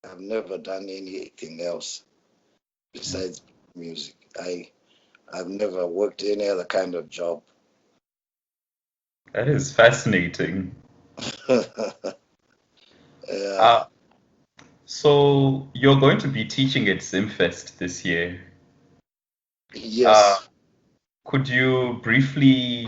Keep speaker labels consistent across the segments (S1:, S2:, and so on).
S1: I've never done anything else besides music. I've never worked any other kind of job.
S2: That is fascinating.
S1: Yeah.
S2: Uh, so you're going to be teaching at Zimfest this year. Uh,
S1: Yes.
S2: could you briefly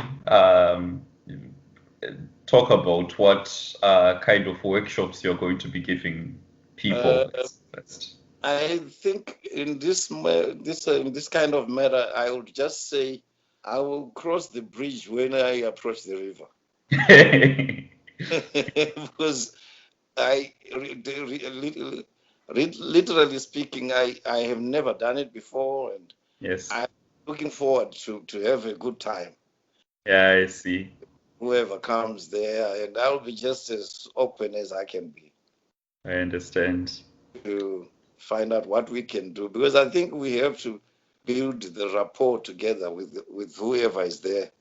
S2: talk about what kind of workshops you're going to be giving
S1: Uh,
S2: people at Zimfest?
S1: I think in this kind of matter, I would just say I will cross the bridge when I approach the river. Because literally speaking, I have never done it before, and
S2: Yes.
S1: I'm looking forward to have a good time.
S2: Yeah, I see.
S1: Whoever comes there, and I'll be just as open as I can be
S2: I understand.
S1: to find out what we can do, because I think we have to build the rapport together with whoever is there.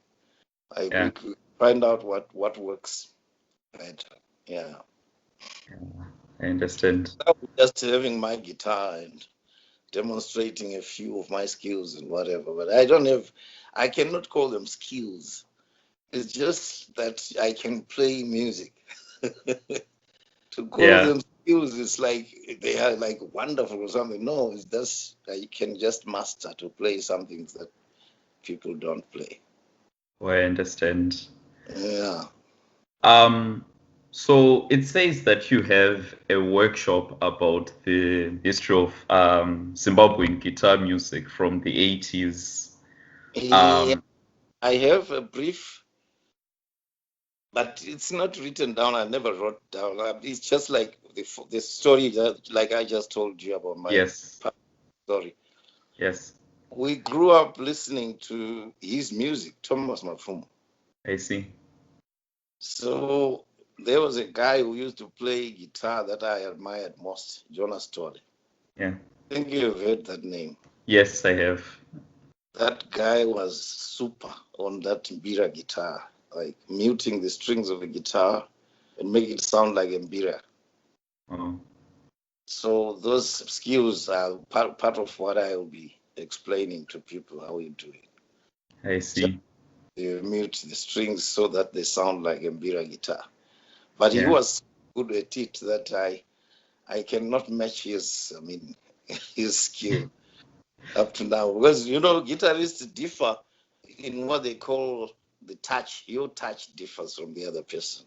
S1: Like
S2: Yeah,
S1: we could find out what works better. Yeah.
S2: I understand.
S1: I'll be just having my guitar and demonstrating a few of my skills and whatever, but I cannot call them skills. It's just that I can play music. To call
S2: Yeah.
S1: them skills, it's like they are like wonderful or something. No, it's just I can just master to play something that people don't play.
S2: Oh, I understand.
S1: Yeah.
S2: Um, so it says that you have a workshop about the history of Zimbabwean guitar music from the 80s.
S1: Yeah,
S2: Um,
S1: I have a brief, but it's not written down. I never wrote down. It's just like the story that, like I just told you about my
S2: yes,
S1: story.
S2: yes,
S1: We grew up listening to his music, Thomas Mapfumo.
S2: I see.
S1: So there was a guy who used to play guitar that I admired most, Jonas Story.
S2: Yeah.
S1: I think you have heard that name.
S2: Yes, I have.
S1: That guy was super on that Mbira guitar, like muting the strings of the guitar and make it sound like Mbira.
S2: Oh,
S1: So those skills are part of what I will be explaining to people how you do it.
S2: I
S1: Just
S2: see.
S1: you mute the strings so that they sound like Mbira guitar. But he
S2: Yeah.
S1: was good at it that I cannot match his, I mean, his skill up to now. Because, guitarists differ in what they call the touch. Your touch differs from the other person.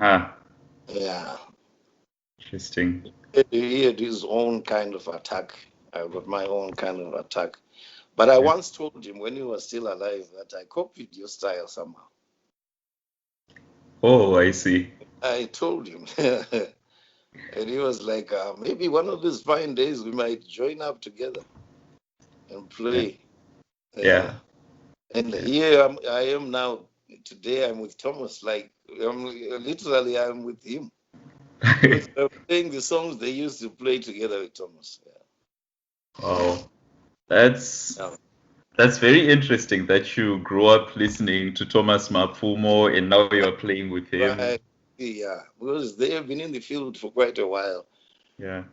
S2: Ah,
S1: Yeah.
S2: interesting.
S1: He had his own kind of attack. I got my own kind of attack. But I
S2: Yeah.
S1: once told him when he was still alive that I copied your style somehow.
S2: Oh, I see.
S1: I told him. And he was like, maybe one of these fine days we might join up together and
S2: Yeah.
S1: play.
S2: Yeah.
S1: Yeah. And
S2: Yeah.
S1: here I am now. Today I'm with Thomas. Like literally, I'm with him because we're playing the songs they used to play together with Thomas.
S2: Wow. That's
S1: Yeah.
S2: that's very interesting that you grew up listening to Thomas Mapfumo and now you're playing with him.
S1: Right. Yeah. Because they have been in the field for quite a while.
S2: Yeah.